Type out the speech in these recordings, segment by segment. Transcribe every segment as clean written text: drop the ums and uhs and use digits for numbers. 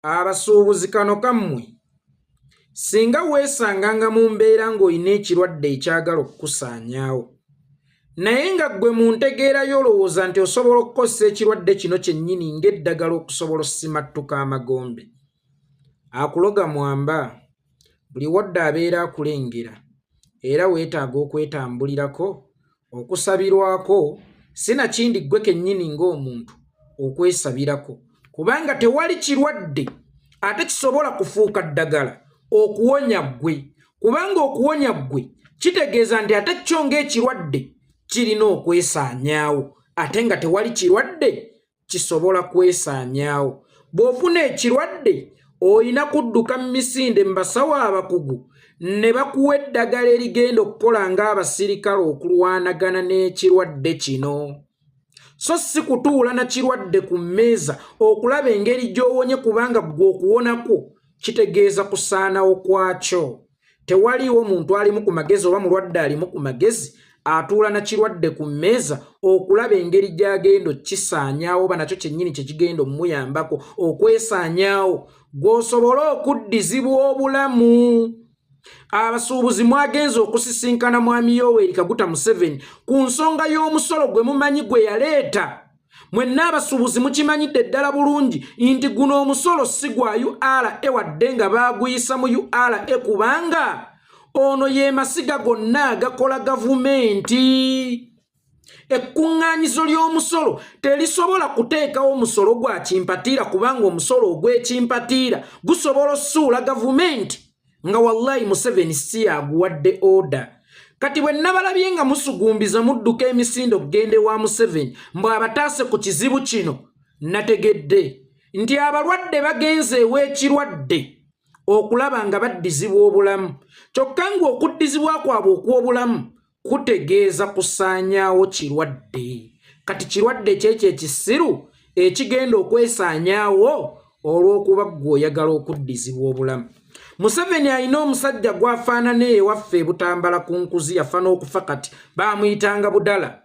abasuubuzi kano kammwe singa weesanganga mu mbeera ng'olina ekirwadde ekyagala okukusaanyaawo naye nga ggwe mu ntegeera y'olowooza nti osobola okukozesa ekirwadde kino kyennyini ng'eddagala okusobola osimattuka amagombe akuloga mwamba buli wadde abeera akulengera era weetaaga okwetambulirako okusabirwako sinakindi ggwe kennyini ng'omuntu okwesabirako kubanga tewali kirwadde ate kisobola kufuuka ddagala okuwonya ggwe kubanga okuwonya ggwe kitegeeza nti ate kyo ng'ekirwadde kirina okwesaanyaawo ate nga tewali kirwadde kisobola kwesaanyaawo bw'ofuna ekirwadde oyina kudduka mu misinde mu basawo abakugu ne bakuwa eddagala erigenda okukola ng'abasirikale okulwanagana n'ekirwadde kino so si kutuula na kirwadde ku mmeeza okulaba engeri gy'owonye kubanga ggwe okuwonako kitegeeza kusaanawo kwakyo tewaliiwo muntu alimu ku magezi oba mulwadde alimu ku magezi atuula na kirwadde ku mmeeza okulaba engeri gy'agenda okisaanyaawo oba nakyo kyennyini kye kigenda omuyambako okwesaanyaawo gw'osobole okuddizibwa obulamu abasuubuzi mwagenze okusisinkana mwami Yoweri Kaguta Museveni ku nsonga y'omusolo gwe mumanyi gwe yaleeta mwenna abasuubuzi mukimanyidde ddala bulungi nti guno omusolo si gwa URA wadde nga baaguyisa mu URA kubanga ono ye masiga gonna agakola gavumenti ekkuŋŋaanyizo ly'omusolo terisobola kuteekawo omusolo gwa kimpatiira kubanga omusolo ogw'ekimpatiira gusobola ossuula gavumenti nga wallahi Museveni si yaguwadde oda kati bwe nabalabye nga musugumbiza mudduka emisinde okugende wa Museveni mbw'abataase ku kizibu kino nategedde nti abalwadde bagenze ew'ekirwadde okulaba nga baddizibwa obulamu kyokka ng'okuddizibwa kwabwe okw'obulamu kutegeeza kusaanyaawo kirwadde kati kirwadde kyekyo ekisiru ekigenda okwesaanyaawo olw'okuba ggwe oyagala okuddizibwa obulamu Museveni alina omusajja gwafaanana ewaffe e Butambala ku nkuzi yafa n'okufa kati baamuyitanga Budala.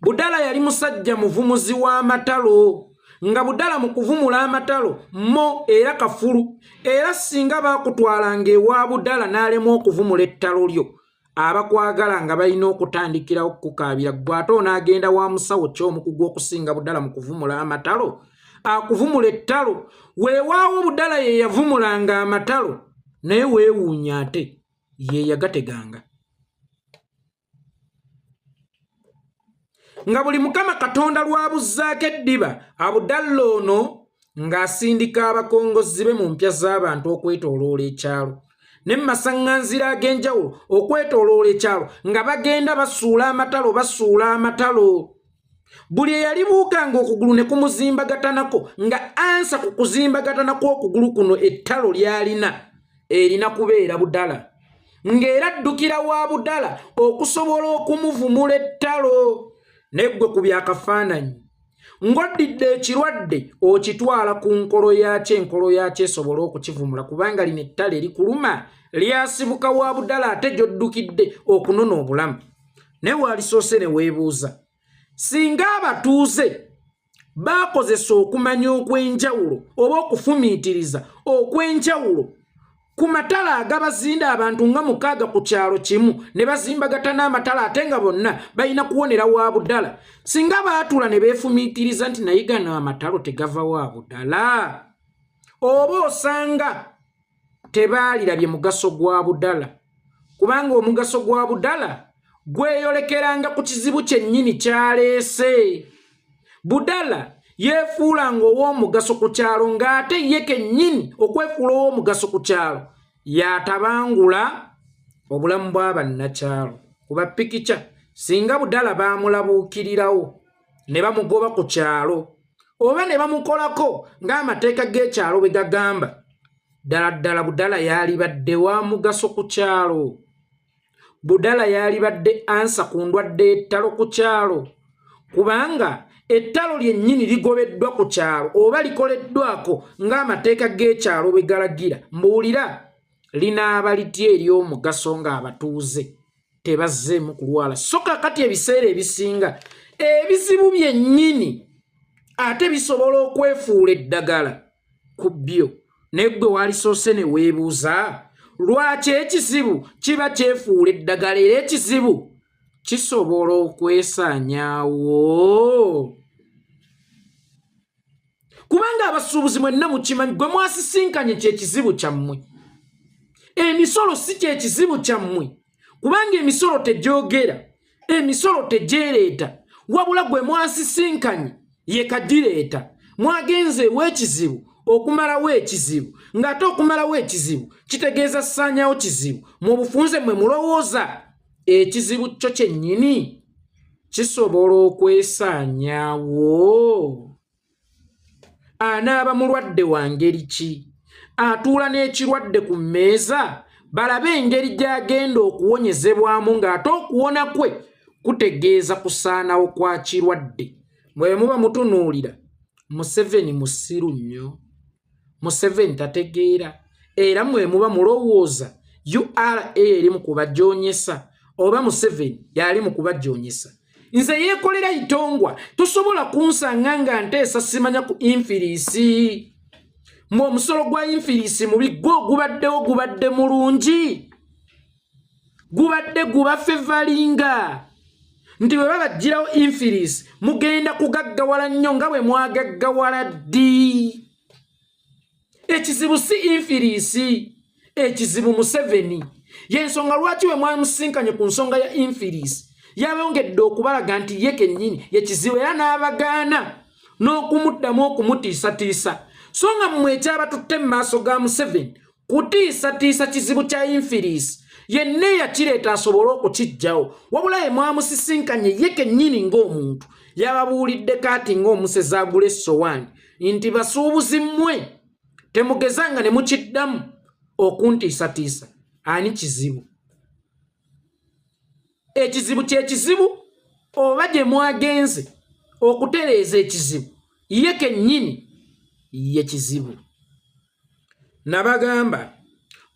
Budala yali musajja muvumuzi w'amatalo nga Budala mu kuvumula amatalo mo era kafulu era singa baakutwalanga ewa Budala n'alema okuvumula ettalo lyo abakwagala nga balina okutandikira okukaabira ggwe ate onaagenda wa musawo ky'omukugu okusinga Budala mu kuvumula amatalo akuvumula ettalo weewaawo Budala ye yavumulanga amatalo naye weewuunya ate ye yagateganga nga buli Mukama Katonda lwabuzzaako eddiba Abudalla ono ng'asindika abakongozi be mu mpya z'abantu okwetooloola ekyalo ne mu masaŋŋanzira ag'enjawulo okwetooloola ekyalo nga bagenda basuula amatalo buli eyalibuukanga okugulu ne kumuzimbagatanako nga ansa ku kuzimbagatanako okugulu kuno ettalo ly'alina erina kubeera Budala ng'era addukira wa Budala okusobola okumuvumula ettalo neggwe ku byakafaananyi ng'oddidde ekirwadde okitwala ku nkolo yakyo enkolo yakyo esobola okukivumula kubanga lino ettalo erikuluma lyasibuka wa Budala ate gy'oddukidde okunona obulamu naye waalisoose ne weebuuza singa abatuuze baakozesa okumanya okw'enjawulo oba okufumiitiriza okw'enjawulo ku matala agabazinda abantu nga 6 ku kyalo kimu ne bazimbagatana amatala ate nga bonna balina kuwonera wa Budala singa baatula ne beefumiitiriza nti naye gano amatalo tegava wa Budala oba osanga tebaalirabye mugaso gwa Budala kubanga omugaso gwa Budala gweyolekeranga ku kizibu kyennyini kyaleese Budala yeefuulanga ow'omugaso ku kyalo ng'ate ye kennyini okwefuula ow'omugaso ku kyalo yatabangula obulamu bw'abannakyalo kuba pikica singa Budala baamulabuukirirawo ne bamugoba ku kyalo oba ne bamukolako ng'amateeka g'ekyalo bwe gagamba ddala Budala yaalibadde wa mugaso ku kyalo Budala yaalibadde ansa ku ndwadde ettalo ku kyalo kubanga ettalo lyennyini ligobeddwa ku kyalo oba likoleddwako ng'amateeka g'ekyalo bwe galagira mbuulira linaaba litya ery'omugaso ng'abatuuze tebazzeemu kulwala so kakati ebiseera ebisinga ebizibu byennyini ate bisobola okwefuula eddagala ku byo negwe walisoose ne weebuuza lwaki ekizibu kiba kyefuula eddagala era ekizibu kisobola okwesaanyaawo kubanga abasuubuzi mwenna mukimanyi gwe mwasisinkanye kyekizibu kyammwe emisolo si kyekizibu kyammwe kubanga emisolo tegyogera emisolo tegyereeta wabula gwe mwasisinkanye ye kagireeta mwagenze eweekizibu okumalawo ekizibu ng'ate okumalawo ekizibu kitegeeza ssaanyawo kizibu mu bufunze mwe mulowooza ekizibu kyo kyennyini kisobola okwesaanyaawo anaaba mulwadde wa ngeri ki atuula n'ekirwadde ku mmeeza balabe engeri gy'agenda okuwonyezebwamu ng'ate okuwona kwe kutegeeza kusaanawo kwa kirwadde bwe muba mutunuulira Museveni musiru nnyo Museveni tategeera era mwe muba mulowooza URA eri mu kubajoonyesa oba Museveni yali mu kubajoonyesa nze yeekolera itongwa tosobola kunsanga nga nteesa simanya ku infiriisi mu omusolo gwa infiriisi mubi gwo gubadde mulungi gubadde gubafevalinga nti bwe babagirawo infiriisi mugenda kugaggawala nnyo nga bwe mwagaggawala ddi ekizibu si infiriisi ekizibu Museveni yensonga lwaki we mwamusinkanye ku nsonga ya infiriisi yabongedde okubalaga nti ye kennyini yekizibu era n'abagaana n'okumuddamu okumutiisatiisa so nga mmwe ekyabatutte mu maaso ga Museveni kutiisatiisa kizibu kya infiriisi yenna eyakireeta asobole okukiggyawo wabula ye mwamusisinkanye ye kennyini ng'omuntu yababuulidde kaati ng'omusezi agula essowaani nti basuubuzi mmwe temugezanga ne mukiddamu okuntiisatiisa ani kizibu ekizibu kyekizibu oba gye mwagenze okutereeza ekizibu ye kennyini ye kizibu nabagamba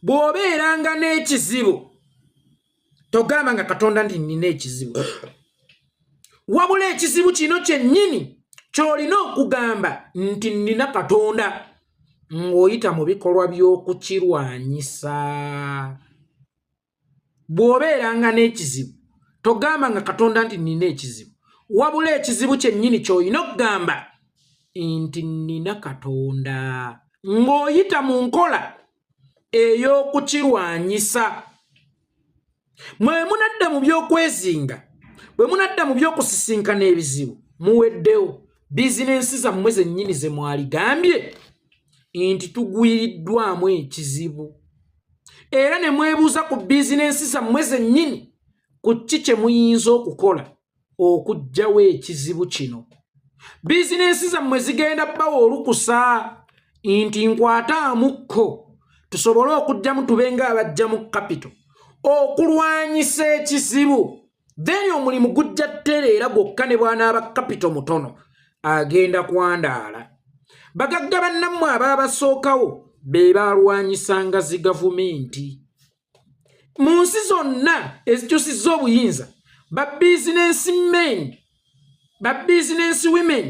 bw'obeeranga n'ekizibu togamba nga Katonda nti nina ekizibu wabula ekizibu kino kyennyini ky'olina okugamba nti nina Katonda ng'oyita mu bikolwa by'okukirwanyisa bw'obeeranga n'ekizibu togamba nga Katonda nti nina ekizibu wabula ekizibu kyennyini ky'olina okugamba nti nina Katonda ng'oyita mu nkola ey'okukirwanyisa mwe munadda mu by'okwezinga bwe munadda mu by'okusisinkana ebizibu muweddewo bizinensi zammwe zennyini ze mwaligambye nti tugwiriddwamu ekizibu era ne mwebuuza ku bizinensi zammwe zennyini ku ki kye muyinza okukola okuggyawo ekizibu kino bizinensi zammwe zigenda bbawa olukusa nti nkwataamukko tusobole okuggyamu tube nga abajja mu kapito okulwanyisa ekizibu then omulimu gujja ttereera gwokka ne bw'anaaba kapito mutono agenda kwandaala bagagga bannammwe abaabasookawo be baalwanyisanga zi gavumenti mu nsi zonna ezikyusizza obuyinza babizinensi women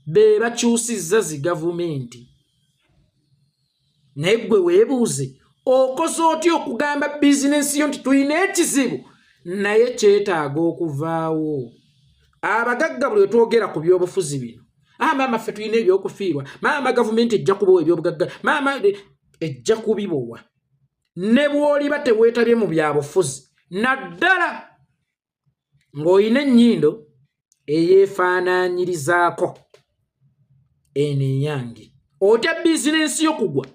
be bakyusizza zi gavumenti naye gwe weebuuze okoze otya okugamba bizinensi yo nti tulina ekizibu naye kyetaaga okuvaawo abagagga buli wetwogera ku byobufuzi bino maama ffe tulina ebyokufiirwa maama gavumenti ejja kubawa ebyobugagga maama ejja kubibowa ne bw'oliba teweetabye mu byabufuzi naddala ng'olina ennyindo eyeefaanaanyirizaako eno eyange otya bizinensi yo kugwa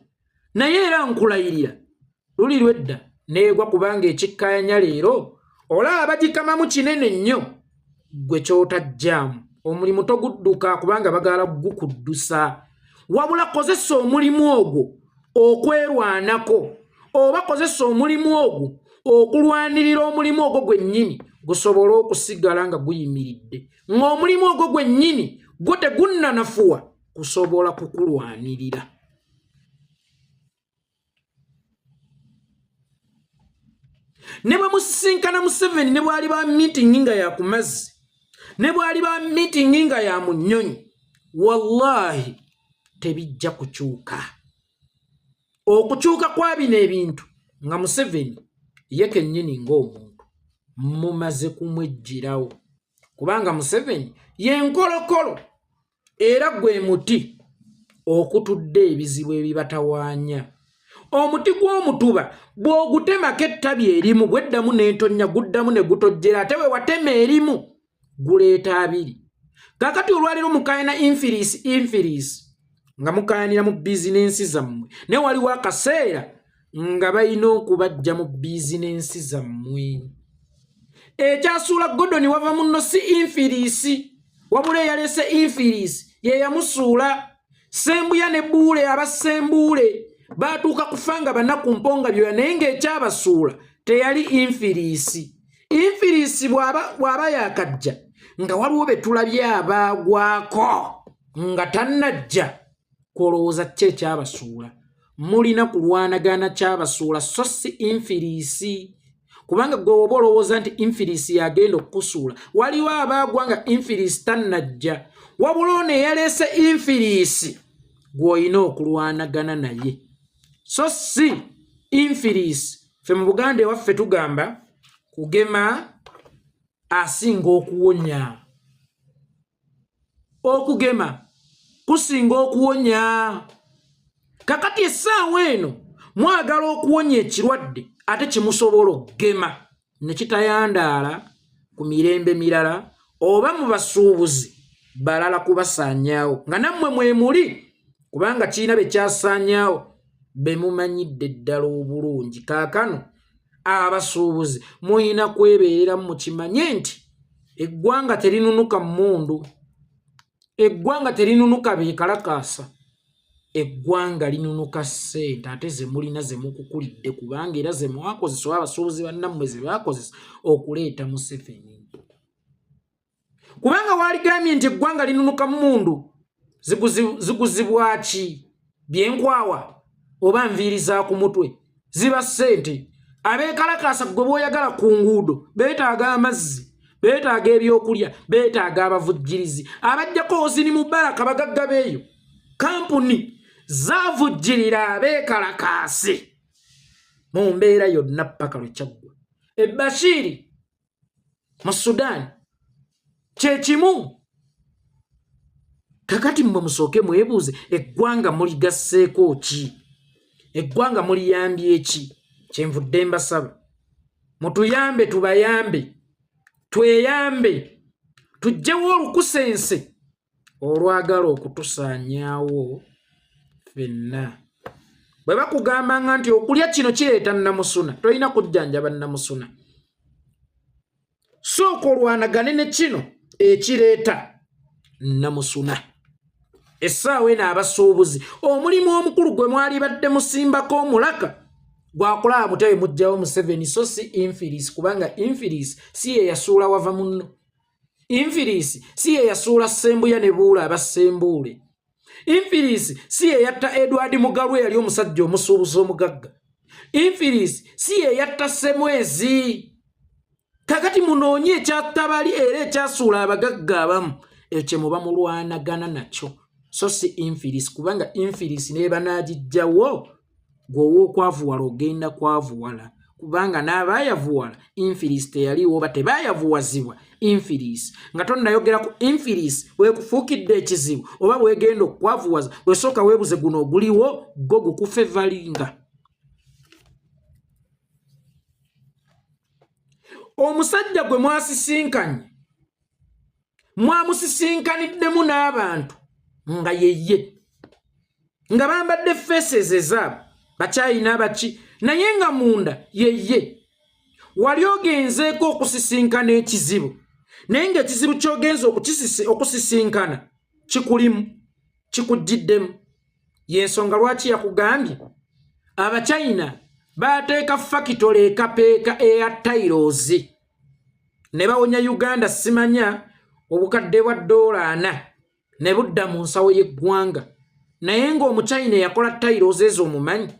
naye era nkulayirira luli lwedda neegwa kubanga ekikkaanya leero olaba bagikamamu kinene nnyo gwe ky'otajjaamu omulimu togudduka kubanga bagala gukuddusa wabula kozesa omulimu ogwo okwerwanako oba kozesa omulimu ogwo okulwanirira omulimu ogwo gwennyini gusobole okusigala nga guyimiridde ng'omulimu ogwo gwennyini gwo tegunnanafuwa kusobola kukulwanirira ne bwe musisinkana Museveni ne bw'ali ba meeting nga ya ku mazzi ne bw'ali ba meeting nga ya mu nnyonyi wallahi tebijja kukyuka okukyuka kwa bino ebintu nga Museveni ye kennyini ng'omuntu mumaze kumwejjirawo kubanga Museveni yenkolokolo era gwe muti okutudde ebizibu ebibatawaanya. Omuti gw'omutuba bw'ogutemako ettabi erimu bweddamu n'entonnya guddamu ne gutojjera ate we watema erimu guleeta abiri. Kakati olwaliro mukaayana infiriisi nga mukayanira mu bizinensi zammwe ne waliwo akaseera nga balina okubajja mu bizinensi zammwe. Ekyasuula Gordon wava munno si infiriisi wabula eyaleese infiriisi ye yamusuula. Sembuya ne Buule abasembuule baatuuka kufanga bannaku mponga byoya naye ng'ekyabasuula teyali infiriisi. Infiriisi bw'aba yakajja nga waliwo be tulabye abaagwako nga tannajja kolowooza kye ekyabasuula. Mulina kulwanagana kyabasuula so si infiriisi kubanga gwe oba olowooza nti infiriisi yagenda okukusuula waliwo abaagwa nga infiriisi tannajja wabula ono eyaleese infiriisi gw'olina okulwanagana naye so si infiriisi. Ffe mu Buganda ewaffe tugamba kugema asinga okuwonya. Okugema kusinga okuwonya. Kakati essaawa eno mwagala okuwonya ekirwadde ate kimusobola okugema ne kitayandaala ku mirembe mirala oba mu basuubuzi balala kubasaanyaawo nga nammwe mwe muli kubanga kirina be kyasaanyaawo be mumanyidde ddala obulungi. Kaakano abasuubuzi muyina kwebeerera mu kimanye nti eggwanga terinunuka mmundu, eggwanga terinunuka beekalakaasa, eggwanga linunuka ssente ate ze mulina ze mukukulidde kubanga era ze mwakozesa oba abasuubuzi bannammwe ze baakozesa okuleeta Museveni. Kubanga waaligambye nti eggwanga linunuka mmundu ziguzibwa ki? Byenkwawa oba nviiri za ku mutwe ziba ssente. Abeekalakaasa gwe bw'oyagala ku nguudo beetaaga amazzi, beetaaga ebyokulya, beetaaga abavujjirizi abajjako Hosni Mubarak bagagga beeyo. Kampuni zaavujjirira abeekalakaasi mu mbeera yonna paka lwe kyaggwa. Bashiri mu Sudan kye kimu. Kakati mmwe musooke mwebuuze eggwanga muligasseeko ki? Eggwanga muliyambye ki? Kyenvudde mbasaba mutuyambe, tubayambe, tweyambe, tuggyewo olukusense olwagala okutusaanyaawo ffenna. Bwe bakugambanga nti okulya kino kireeta nnamusuna tolina kujjanjaba nnamusuna. Sooka olwanagane ne kino ekireeta nnamusuna. Essaawa eno abasuubuzi omulimu omukulu gwe mwali badde musimbako omulaka gwakulaba mutebe mujjawo Museveni so si infiriisi kubanga infiriisi si ye yasuula wava munno. Infiriisi si ye yasuula Sembuya ne Buule abasembuule. Infiriisi si ye yatta Edward Mugalu yali omusajja omusuubuzi omugagga. Infiriisi si ye yatta Semwezi. Kakati munoonye ekyattabali era ekyasuula abagagga abamu ekyo muba mulwanagana nakyo so si infiriisi kubanga infiriisi n'eba n'agijjawo gwowa okwavuwala ogenda kwavuwala kubanga n'abaayavuwala infiriisi teyaliwo oba tebaayavuwazibwa infiriisi. Nga tonnayogera ku infiriisi weekufuukidde ekizibu oba bwegenda okwavuwaza wesooka weebuze guno oguliwo go gukufa evalinga. Omusajja gwe mwasisinkanye mwamusisinkanidemu n'abantu nga yeye nga bambadde faces ezaabo bakyayina baki naye nga munda yeye. Wali ogenzeeko okusisinkana ekizibu naye ng'ekizibu ky'ogenza okusisinkana kikulimu kikujjiddemu. Y'ensonga lwaki yakugambye Abachina baateeka fakitole ekapeeka eya tailozi ne bawonya Uganda simanya obukadde bwa $4 ne budda mu nsawo y'eggwanga naye ng'Omuchina yakola tailozi ezo omumanyi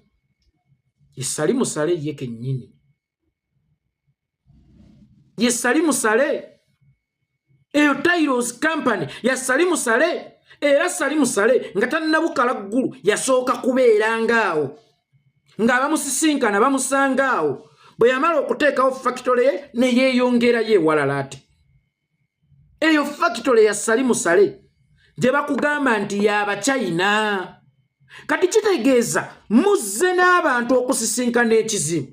yesali musale ye kennyini. Yesali musale eyo tailozi company yasali musale era sali musale nga tannabukala ggulu yasooka kubeeranga awo ng'abamusisinkana bamusangaawo bwe yamala okuteekawo factory ne yeeyongerayo ewalala ate eyo factory ya salimusale gye bakugamba nti y'Abachina. Kati kitegeeza muzze n'abantu okusisinkana ekizibu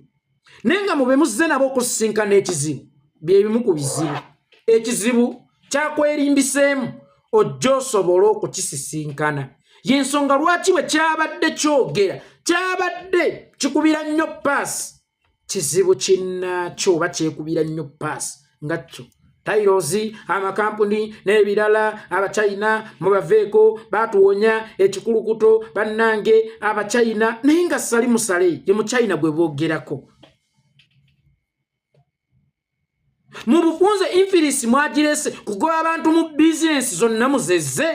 naye nga mube muzze nabo okusisinkana ekizibu bye bimu ku bizibu. Ekizibu kyakwerimbiseemu ojja osobole okukisisinkana. Y'ensonga lwaki bwe kyabadde kyogera kyabadde kikubira nnyo paasi kizibu kinnaakyo oba kyekubira nnyo paasi nga kyo Tailozi amakampuni n'ebirala Abachina mubaveeko batuwonya ekikulukuto bannange Abachina naye nga salimusale ye Muchina gwe boogerako. Mu bufunze infilisi mwagirese kugoba abantu mu bizinesi zonna muzezze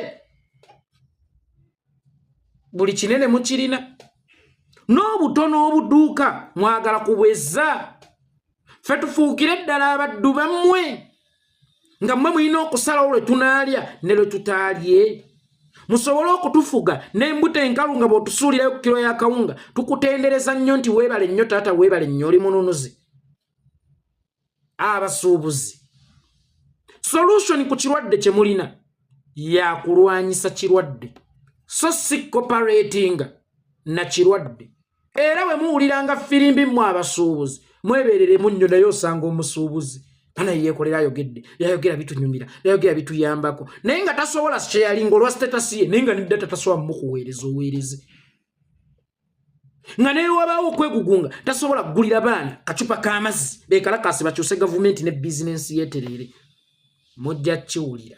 buli kinene mukirina n'obutono obuduuka mwagala kubwezza. Ffe tufuukire ddala abaddu bammwe nga mmwe mulina okusalawo lwe tunaalya ne lwe tutaalye. Musobole okutufuga n'embuto enkalu nga bw'otusuulirayo ku kiro ya kawunga tukutendereza nnyo nti weebale nnyo taata weebale nnyo oli mununuzi. Abasuubuzi solution ku kirwadde kye mulina ya kulwanyisa kirwadde so si cooperating na kirwadde. Era bwe muwuliranga firimbi mmwe abasuubuzi mwebereremu nnyo naye osanga omusuubuzi bana yeekolera ayogedde yayogera bitunyumira yayogera bituyambako naye nga tasobola sharing olwa status ye naye nga nedda tasobola mukuweereza oweereze nga naye wabaawo okwegugunga tasobola kugulira baana kacupa k'amazzi beekalakasi bakyuse gavumenti ne bizinensi yeeterere mujja kiwulira.